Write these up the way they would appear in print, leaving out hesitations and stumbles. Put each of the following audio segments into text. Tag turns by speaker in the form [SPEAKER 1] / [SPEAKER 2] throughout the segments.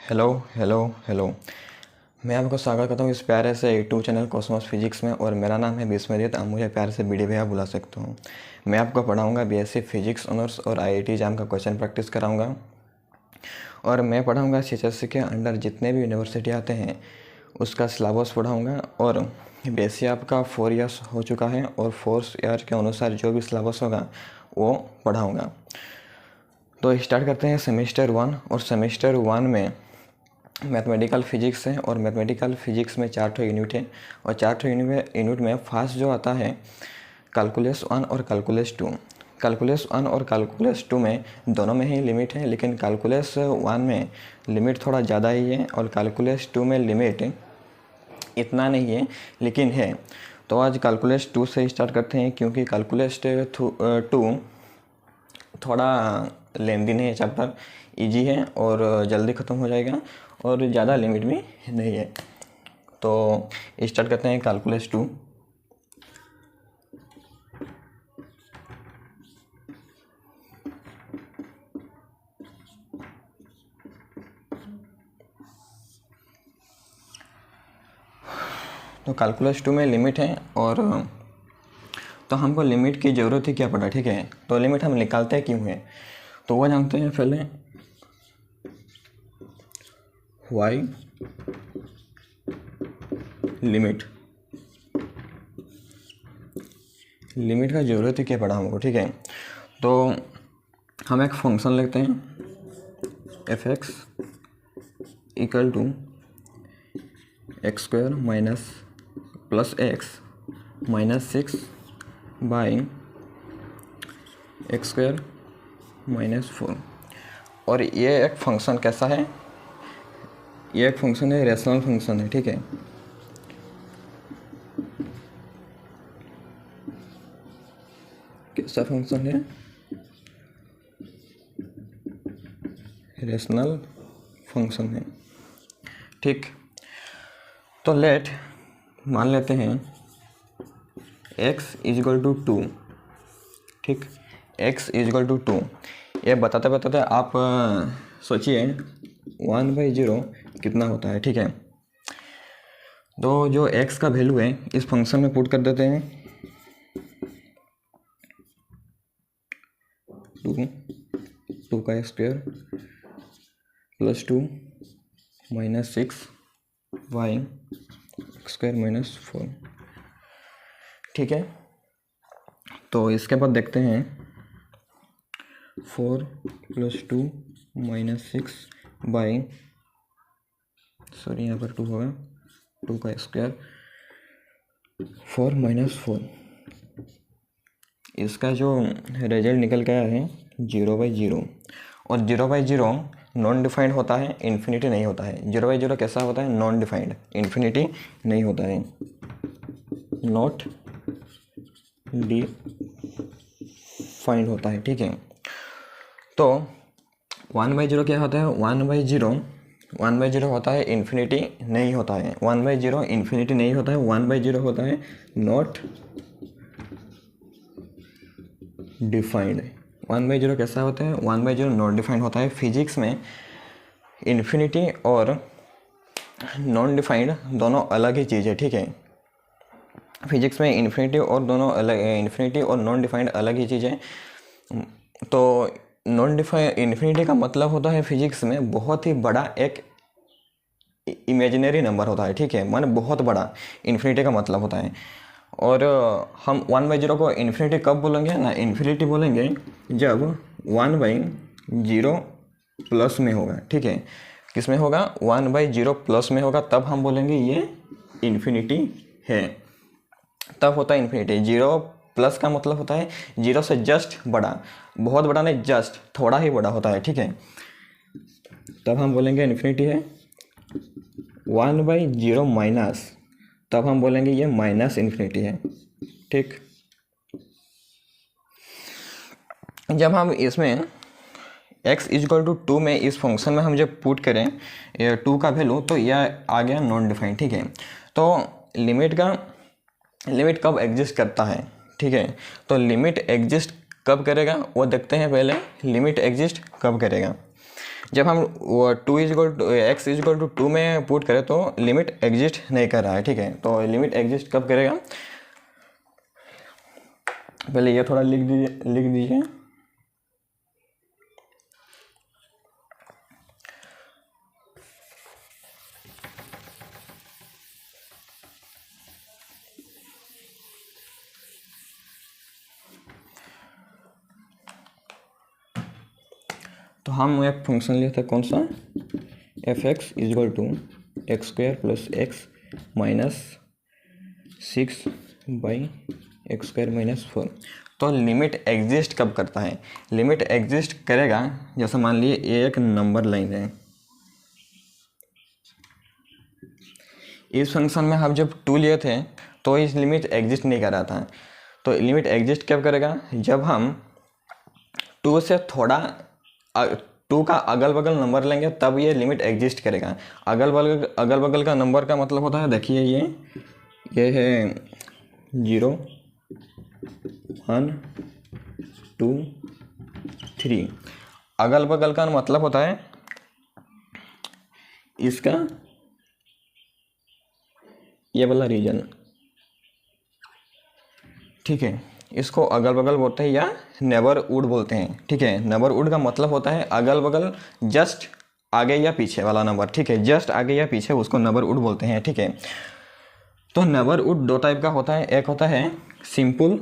[SPEAKER 1] Hello hello hello. मैं आपको स्वागत करता हूँ इस प्यारे से यूट्यूब चैनल कॉस्मोस फिजिक्स में। और मेरा नाम है विस्मयजीत, आप मुझे प्यार से बीडी भैया बुला सकते हो। मैं आपको पढ़ाऊँगा बीएससी फिजिक्स ऑनर्स और आईआईटी एग्जाम का क्वेश्चन प्रैक्टिस कराऊँगा। और मैं पढ़ाऊँगा सीएचएससी के अंडर जितने भी यूनिवर्सिटी आते हैं उसका सिलेबस पढ़ाऊँगा। और बीएससी आपका 4 ईयर्स हो चुका है और 4 ईयर के अनुसार जो भी सिलेबस होगा वो पढ़ाऊँगा। तो स्टार्ट करते हैं सेमेस्टर 1। और सेमेस्टर 1 में मैथमेटिकल फिजिक्स है और मैथमेटिकल फिजिक्स में 4 यूनिट है। और 4 यूनिट में फर्स्ट जो आता है कैलकुलस 1 और कैलकुलस 2। कैलकुलस 1 और कैलकुलस 2 में दोनों में ही लिमिट है, लेकिन कैलकुलस 1 में लिमिट थोड़ा ज़्यादा ही है और कैलकुलस 2 में लिमिट इतना नहीं है लेकिन है। तो आज कैलकुलस 2 से स्टार्ट करते हैं, क्योंकि कैलकुलस 2 थोड़ा लेंदी नहीं है, चैप्टर इजी है और जल्दी ख़त्म हो जाएगा और ज़्यादा लिमिट भी नहीं है। तो स्टार्ट करते हैं कैलकुलस 2। तो कैलकुलस 2 में लिमिट है और तो हमको लिमिट की ज़रूरत ही क्या पड़ा, ठीक है। तो लिमिट हम निकालते क्यों हैं, तो वह जानते हैं पहले। वाई लिमिट का ज़रूरत ही क्या पड़ा हमको, ठीक है। तो हम एक फंक्शन लेते हैं f x equal to x square minus plus x minus 6 by x square minus 4। और ये एक फंक्शन कैसा है, ये एक फंक्शन है, रेशनल फंक्शन है, ठीक है। कैसा फंक्शन है, रेशनल फंक्शन है, ठीक। तो लेट मान लेते हैं x इजल टू 2, ठीक। x equal to 2। ये बताते बताते आप सोचिए 1/0 कितना होता है, ठीक है। तो जो x का वैल्यू है इस फंक्शन में पुट कर देते हैं 2 का square plus 2 minus 6 y square minus 4, ठीक है। तो इसके बाद देखते हैं 4 + 2 - 6 बाई, सॉरी यहाँ पर 2 होगा, 2 का स्क्वायर 4 - 4। इसका जो रिजल्ट निकल गया है 0/0। और 0/0 नॉन डिफाइंड होता है, इन्फिनिटी नहीं होता है। 0/0 कैसा होता है, नॉन डिफाइंड, इन्फिनिटी नहीं होता है, नॉट डिफाइंड होता है, ठीक है। तो 1/0 क्या होता है, 1/0 होता है, इन्फिनिटी नहीं होता है। 1/0 इन्फिनिटी नहीं होता है, 1/0 होता है नॉट डिफाइंड। 1/0 कैसा होता है, 1/0 नॉट डिफाइंड होता है। फिजिक्स में इन्फिनिटी और नॉन डिफाइंड दोनों अलग ही चीज़ है, ठीक है। फिजिक्स में इन्फिनिटी और नॉन डिफाइंड अलग ही चीज़ है। तो नॉन डिफाइंड इन्फिनिटी का मतलब होता है फिजिक्स में बहुत ही बड़ा एक इमेजिनरी नंबर होता है, ठीक है, माने बहुत बड़ा इन्फिनिटी का मतलब होता है। और हम 1/0 को इन्फिनिटी कब बोलेंगे ना, इन्फिनिटी बोलेंगे जब 1/0 प्लस में होगा, ठीक है। किस में होगा, 1/0 प्लस में होगा, तब हम बोलेंगे ये इन्फिनिटी है, तब होता है इन्फिनिटी। 0 प्लस का मतलब होता है 0 से जस्ट बड़ा, बहुत बड़ा नहीं, जस्ट थोड़ा ही बड़ा होता है, ठीक है, तब हम बोलेंगे इन्फिनिटी है। 1/0 माइनस, तब हम बोलेंगे ये माइनस इन्फिनिटी है, ठीक। जब हम इसमें x इजल टू 2 में इस फंक्शन में हम जब पुट करें 2 का वैल्यू, तो यह आ गया नॉन डिफाइंड, ठीक है। तो लिमिट कब एग्जिस्ट करता है, ठीक है। तो लिमिट एग्जिस्ट कब करेगा वो देखते हैं पहले, लिमिट एग्जिस्ट कब करेगा। जब हम to equal to x equal to 2 में पुट करें तो लिमिट एग्जिस्ट नहीं कर रहा है, ठीक है। तो लिमिट एग्जिस्ट कब करेगा, पहले ये थोड़ा लिख दीजिए। तो हम एक फंक्शन लिए थे कौन सा, f x equal to x square plus x minus 6/x²-4। तो लिमिट एग्जिस्ट कब करता है, लिमिट एग्जिस्ट करेगा जैसे मान लिए ये एक नंबर लाइन है, इस फंक्शन में हम जब 2 लिए थे तो इस लिमिट एग्जिस्ट नहीं कर रहा था। तो लिमिट एग्जिस्ट कब करेगा, जब हम 2 से थोड़ा 2 का अगल बगल नंबर लेंगे तब ये लिमिट एग्जिस्ट करेगा। अगल बगल का नंबर का मतलब होता है, देखिए ये है 0 1 2 3। अगल बगल का मतलब होता है इसका ये वाला रीजन, ठीक है। इसको अगल बगल बोलते हैं या नेबरहुड बोलते हैं, ठीक है। नेबरहुड का मतलब होता है अगल बगल, जस्ट आगे या पीछे वाला नंबर, ठीक है। जस्ट आगे या पीछे उसको नेबरहुड बोलते हैं, ठीक है। तो नेबरहुड 2 टाइप का होता है, एक होता है सिंपल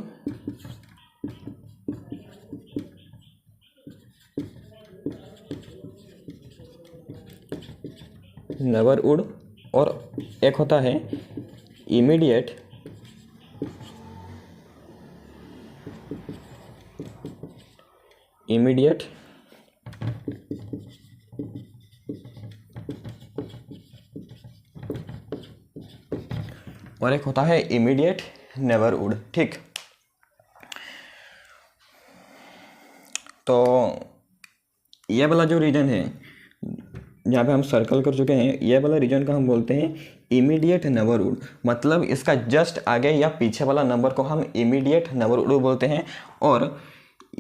[SPEAKER 1] नेबरहुड और एक होता है इमीडिएट और एक होता है इमीडिएट नेबरहुड, ठीक। तो ये वाला जो रीजन है जहाँ पे हम सर्कल कर चुके हैं, ये वाला रीजन का हम बोलते हैं इमीडिएट नेबरहुड। मतलब इसका जस्ट आगे या पीछे वाला नंबर को हम इमीडिएट नेबरहुड बोलते हैं। और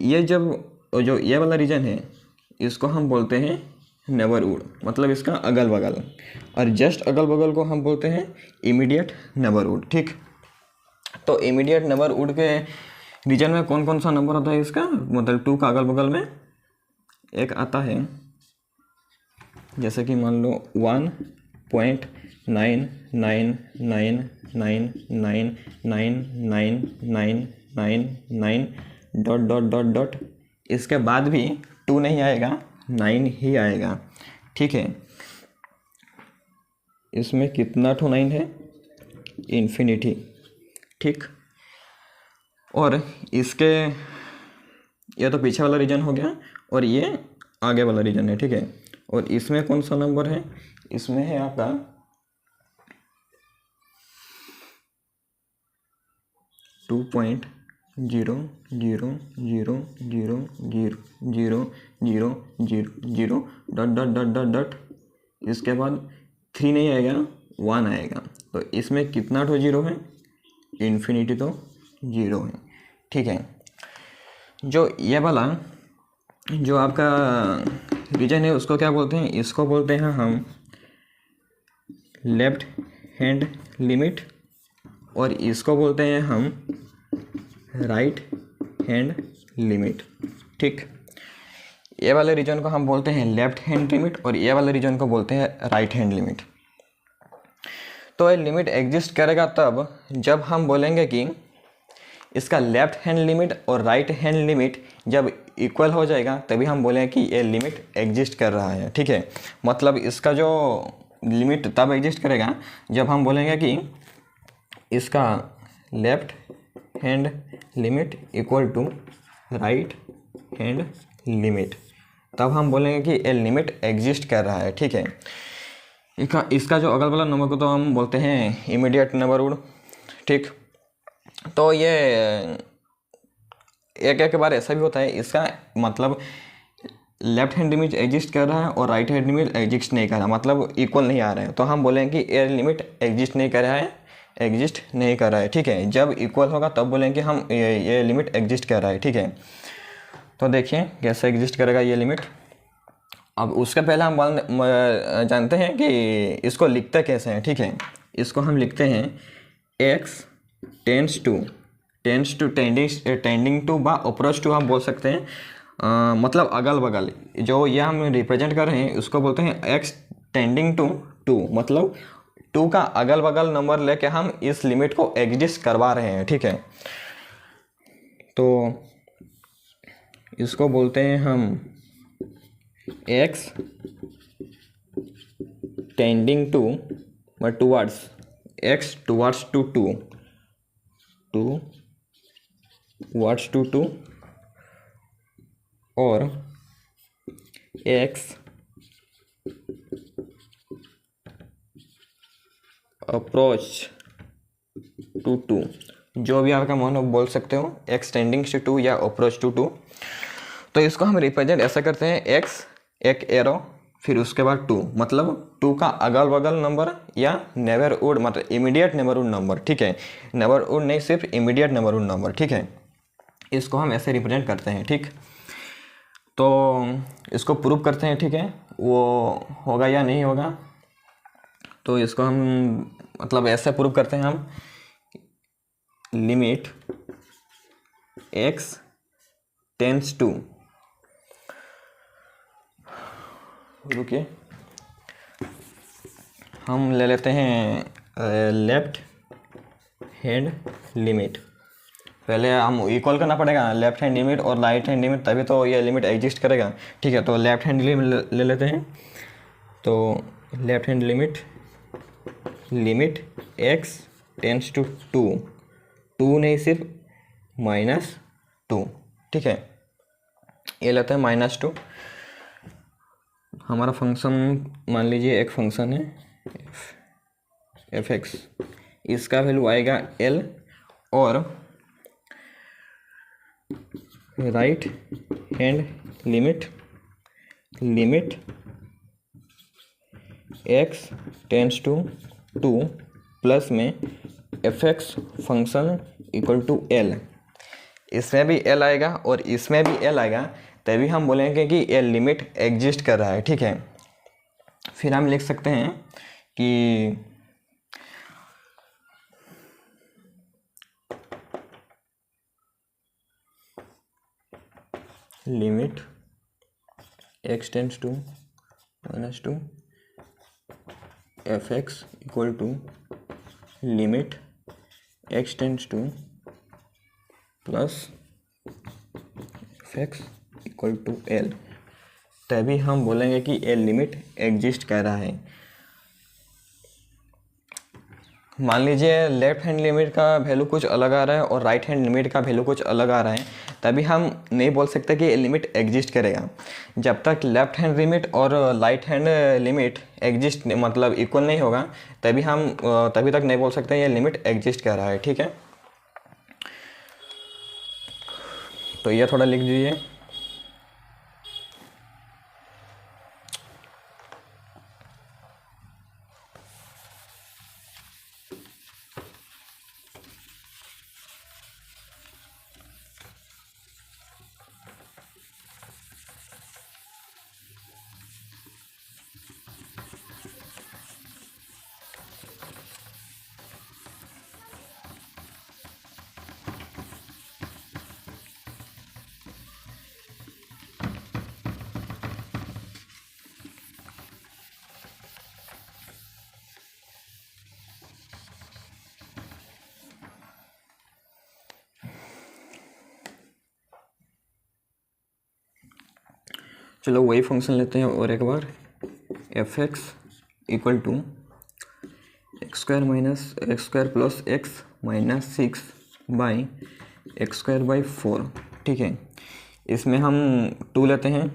[SPEAKER 1] ये जब जो ये वाला रीजन है इसको हम बोलते हैं नेबरहुड, मतलब इसका अगल बगल, और जस्ट अगल बगल को हम बोलते हैं इमीडिएट नेबरहुड, ठीक। तो इमीडिएट नेबरहुड के रीजन में कौन कौन सा नंबर होता है इसका, मतलब 2 का अगल बगल में एक आता है, जैसे कि मान लो 1.9999999999 इसके बाद भी 2 नहीं आएगा, 9 ही आएगा, ठीक है। इसमें कितना 9 है, इन्फिनिटी, ठीक। और इसके ये तो पीछे वाला रीजन हो गया और ये आगे वाला रीजन है, ठीक है। और इसमें कौन सा नंबर है, इसमें है आपका 2.0000000 इसके बाद 3 नहीं आएगा, 1 आएगा। तो इसमें कितना 0 है, इन्फिनिटी तो 0 है, ठीक है। जो ये वाला जो आपका रीजन है उसको क्या बोलते हैं, इसको बोलते हैं हम लेफ्ट हैंड लिमिट और इसको बोलते हैं हम राइट हैंड लिमिट, ठीक। ये वाले रीजन को हम बोलते हैं लेफ्ट हैंड लिमिट और ये वाले रीजन को बोलते हैं राइट हैंड लिमिट। तो ये लिमिट एग्जिस्ट करेगा तब जब हम बोलेंगे कि इसका लेफ्ट हैंड लिमिट और राइट हैंड लिमिट जब इक्वल हो जाएगा तभी हम बोलेंगे कि ये लिमिट एग्जिस्ट कर रहा है, ठीक है। मतलब इसका जो लिमिट तब एग्जिस्ट करेगा जब हम बोलेंगे कि इसका left hand limit equal to right hand limit, तब हम बोलेंगे कि ये लिमिट एग्जिस्ट कर रहा है, ठीक है। इसका जो अगल बगल नंबर को तो हम बोलते हैं इमीडिएट नेबरहुड, ठीक। तो ये एक बार ऐसा भी होता है, इसका मतलब लेफ्ट हैंड लिमिट एग्जिस्ट कर रहा है और राइट हैंड लिमिट एग्जिस्ट नहीं कर रहा, मतलब इक्वल नहीं आ रहे हैं, तो हम बोलेंगे कि ये लिमिट एग्जिस्ट नहीं कर रहा है, एग्जिस्ट नहीं कर रहा है, ठीक है। जब इक्वल होगा तब बोलेंगे हम ये लिमिट एग्जिस्ट कर रहा है, ठीक है। तो देखिए कैसे एग्जिस्ट करेगा ये लिमिट। अब उसके पहले हम जानते हैं कि इसको लिखते कैसे हैं। ठीक है, इसको हम लिखते हैं x tends to tending to बा अप्रोच टू हम बोल सकते हैं। मतलब अगल बगल जो ये हम रिप्रेजेंट कर रहे हैं उसको बोलते हैं एक्स टेंडिंग टू टू, मतलब टू का अगल बगल नंबर लेके हम इस लिमिट को एग्जिस्ट करवा रहे हैं। ठीक है, तो इसको बोलते हैं हम x tending to but towards x towards two towards two और एक्स अप्रोच टू जो भी आपका मन हो बोल सकते हो, एक्स टेंडिंग टू टू या अप्रोच टू टू। तो इसको हम रिप्रेजेंट ऐसा करते हैं एक्स एक एरो फिर उसके बाद टू, मतलब टू का अगल बगल नंबर या नेबरहुड मतलब इमीडिएट नेबरहुड नंबर। ठीक है, नेबरहुड नहीं सिर्फ इमीडिएट नेबरहुड नंबर। ठीक है, इसको हम ऐसे रिप्रेजेंट करते हैं। ठीक, तो इसको प्रूव करते हैं। ठीक है, वो होगा या नहीं होगा, तो इसको हम मतलब ऐसे प्रूव करते हैं हम लिमिट एक्स टेंड्स टू, रुकिए हम ले लेते हैं लेफ्ट हैंड लिमिट। पहले हम इक्वल करना पड़ेगा लेफ्ट हैंड लिमिट और राइट हैंड लिमिट, तभी तो ये लिमिट एग्जिस्ट करेगा। ठीक है, तो लेफ्ट हैंड लिमिट ले लेते हैं। तो left hand limit x tends to two नहीं सिर्फ -2। ठीक है, ये लेते हैं -2। हमारा फंक्शन मान लीजिए एक फंक्शन है एफ एक्स, इसका वैल्यू आएगा एल और right hand limit x tends to plus में f x function equal to l. इसमें भी एल आएगा और इसमें भी एल आएगा, तभी हम बोलेंगे कि ये लिमिट एग्जिस्ट कर रहा है। ठीक है, फिर हम लिख सकते हैं कि limit x tends to -2 f x equal to limit x tends to plus f x equal to L, तभी हम बोलेंगे कि एल लिमिट एग्जिस्ट कर रहा है। मान लीजिए लेफ्ट हैंड लिमिट का वैल्यू कुछ अलग आ रहा है और राइट हैंड लिमिट का वैल्यू कुछ अलग आ रहा है, तभी हम नहीं बोल सकते कि ये लिमिट एग्जिस्ट करेगा। जब तक लेफ्ट हैंड लिमिट और राइट हैंड लिमिट एग्जिस्ट मतलब इक्वल नहीं होगा, तभी तक नहीं बोल सकते ये लिमिट एग्जिस्ट कर रहा है। ठीक है, तो ये थोड़ा लिख दीजिए। चलो वही फंक्शन लेते हैं और एक बार f x equal to x² plus x -6 by x²/4। ठीक है, इसमें हम 2 लेते हैं,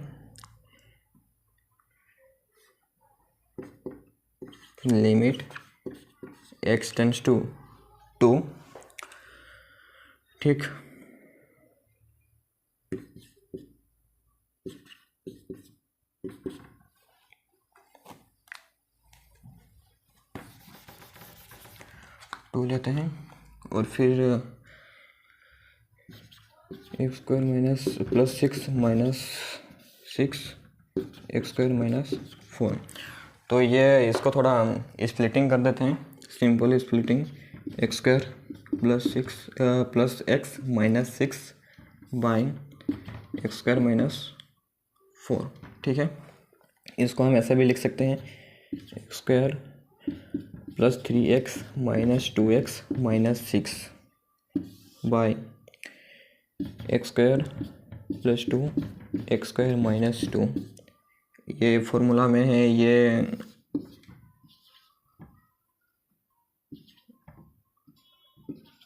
[SPEAKER 1] लिमिट x टेंड्स टू 2। ठीक, टू लेते हैं और फिर x² plus 6 -6 x square minus 4। तो ये इसको थोड़ा स्प्लिटिंग कर देते हैं, simple splitting. X square plus x minus 6 by x square minus 4। ठीक है, इसको हम ऐसा भी लिख सकते हैं, x square plus 3x minus 2x minus 6 by x square plus 2 x square minus 2। ये फॉर्मूला में है, ये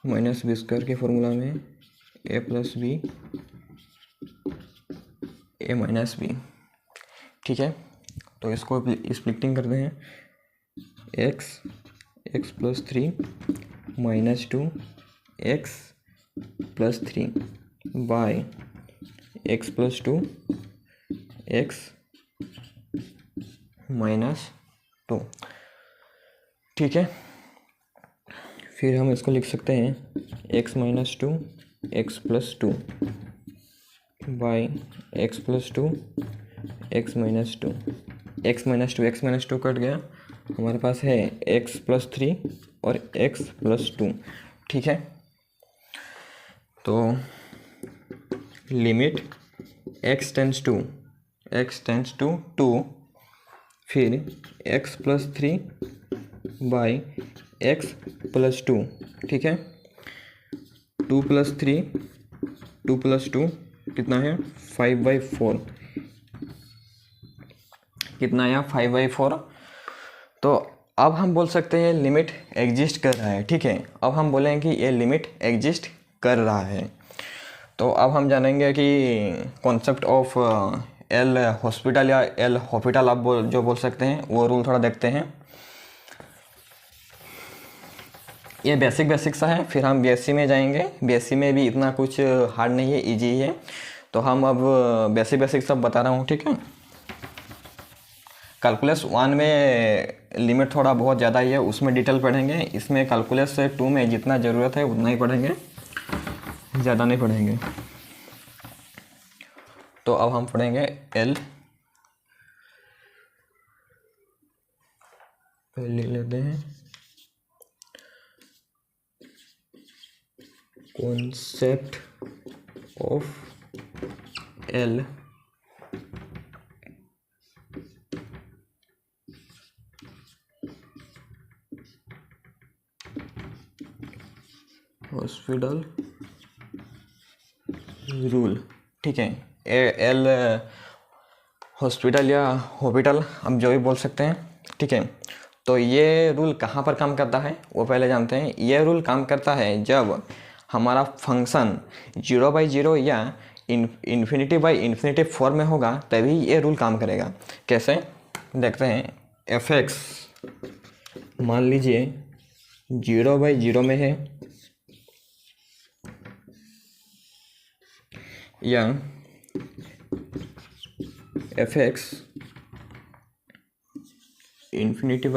[SPEAKER 1] माइनस बी स्क्वायर के फॉर्मूला में ए प्लस बी ए माइनस बी। ठीक है, तो इसको स्प्लिटिंग करते हैं, x plus 3 minus 2 x plus 3 by x plus 2 x minus 2। ठीक है, फिर हम इसको लिख सकते हैं x minus 2 x plus 2 by x plus 2 x minus 2। X minus 2 cut गया, हमारे पास है एक्स प्लस 3 और एक्स प्लस 2। ठीक है, तो लिमिट x टेंस टू 2, फिर x plus 3 by x plus 2। ठीक है, 2 प्लस 2 कितना है 5/4। कितना आया 5/4। तो अब हम बोल सकते हैं लिमिट एग्जिस्ट कर रहा है। ठीक है, अब हम बोलें कि ये लिमिट एग्जिस्ट कर रहा है। तो अब हम जानेंगे कि कॉन्सेप्ट ऑफ एल हॉस्पिटल या एल हॉपिटल आप जो बोल सकते हैं, वो रूल थोड़ा देखते हैं। ये बेसिक सा है, फिर हम बीएससी में जाएंगे। बीएससी में भी इतना कुछ हार्ड नहीं है, इजी है। तो हम अब बेसिक सब बता रहा हूँ। ठीक है, कैलकुलस 1 में लिमिट थोड़ा बहुत ज़्यादा ही है, उसमें डिटेल पढ़ेंगे। इसमें कैलकुलस 2 में जितना ज़रूरत है उतना ही पढ़ेंगे, ज़्यादा नहीं पढ़ेंगे। तो अब हम पढ़ेंगे एल, पहले लेते हैं concept of L hospital rule. ठीक है, एल हॉस्पिटल या हॉस्पिटल हम जो भी बोल सकते हैं। ठीक है, तो ये रूल कहाँ पर काम करता है वो पहले जानते हैं। ये रूल काम करता है जब हमारा फंक्शन 0/0 या इन्फिनिटी फॉर्म में होगा, तभी ये रूल काम करेगा। कैसे देखते हैं, fx मान लीजिए 0/0 में है, या fx इन्फिनिटी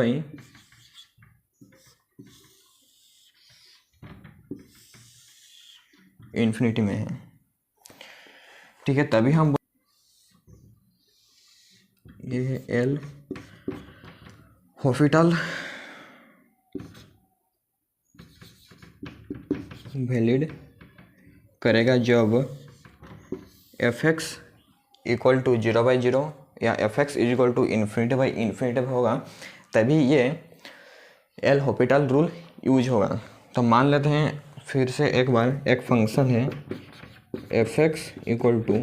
[SPEAKER 1] में है। ठीक है, तभी हम ये एल हॉस्पिटल वैलिड करेगा जब fx इक्वल टू 0/0 या fx इक्वल टू इन्फिनिटी होगा, तभी ये एल हॉस्पिटल रूल यूज होगा। तो मान लेते हैं फिर से एक बार, एक फंक्शन है fx equal to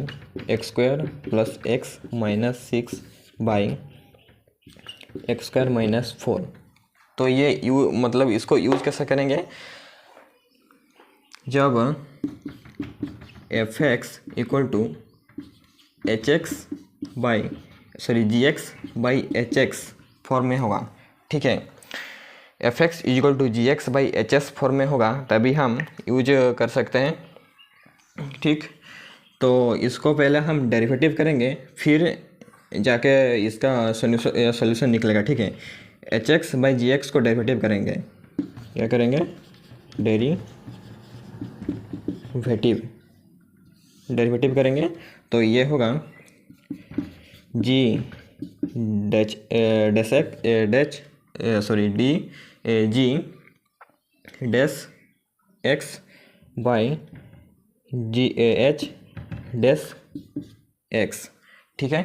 [SPEAKER 1] x square plus x minus 6 by x square minus 4। तो ये मतलब इसको यूज कैसे करेंगे, जब fx equal to gx by hx form में होगा। ठीक है, fx equal to gx by hs form में होगा, तभी हम यूज कर सकते हैं। ठीक, तो इसको पहले हम डेरिवेटिव करेंगे, फिर जाके इसका सॉल्यूशन निकलेगा। ठीक है, hx बाई gx को डेरिवेटिव करेंगे। क्या करेंगे, डेरिवेटिव करेंगे, तो ये होगा g dash dash x dash sorry d g dash x by g h dash x. ठीक है,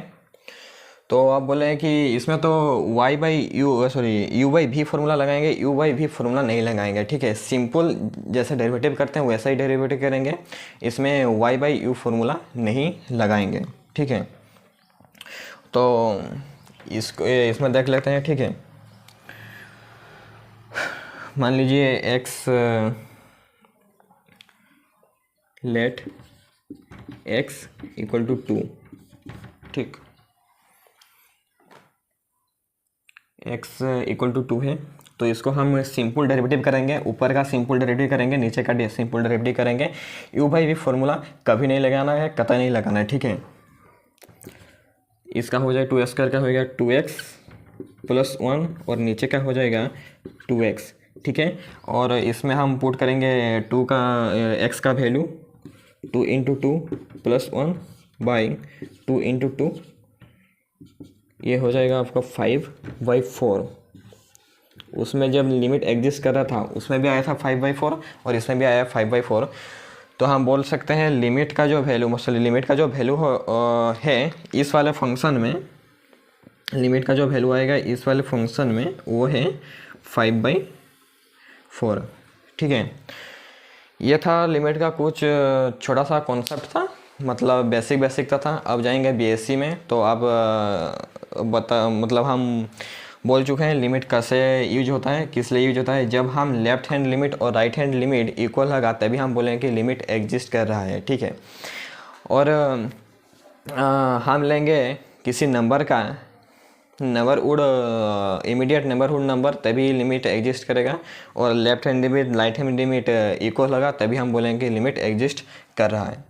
[SPEAKER 1] तो आप बोले हैं कि इसमें तो y by you sorry u by भी फार्मूला लगाएंगे, u बाई भी फार्मूला नहीं लगाएंगे। ठीक है, सिंपल जैसे डेरिवेटिव करते हैं वैसा ही डेरिवेटिव करेंगे, इसमें y बाई यू फार्मूला नहीं लगाएंगे। ठीक है, तो इसको इसमें देख लेते हैं। ठीक है, मान लीजिए x let x equal to 2। ठीक, x इक्वल टू 2 है, तो इसको हम सिंपल डेरिवेटिव करेंगे, ऊपर का सिंपल डेरिवेटिव करेंगे, नीचे का सिंपल डेरिवेटिव करेंगे। u बाई वी फार्मूला कभी नहीं लगाना है, कतई नहीं लगाना है। ठीक है, इसका हो जाएगा 2x का हो जाएगा 2x प्लस 1 और नीचे का हो जाएगा 2x। ठीक है, और इसमें हम पुट करेंगे 2 का x का value 2 into 2 plus 1 by 2 into 2, ये हो जाएगा आपका 5/4। उसमें जब लिमिट एग्जिस्ट कर रहा था उसमें भी आया था 5/4 और इसमें भी आया 5/4। तो हम बोल सकते हैं लिमिट का जो वैल्यू लिमिट का जो वैल्यू है इस वाले फंक्शन में, लिमिट का जो वैल्यू आएगा इस वाले फंक्शन में वो है 5/4। ठीक है, ये था लिमिट का कुछ छोटा सा कॉन्सेप्ट था, मतलब बेसिक था। अब जाएंगे बीएससी में, तो अब हम बोल चुके हैं लिमिट कैसे यूज होता है, किस लिए यूज होता है। जब हम लेफ्ट हैंड लिमिट और राइट हैंड लिमिट इक्वल लगा तभी हम बोलेंगे कि लिमिट एग्जिस्ट कर रहा है। ठीक है, और हम लेंगे किसी नंबर का नेबरहुड इमीडिएट नेबरहुड नंबर, तभी लिमिट एग्जिस्ट करेगा, और left hand limit right hand limit equal लगा तभी हम बोलेंगे कि लिमिट एग्जिस्ट कर रहा है।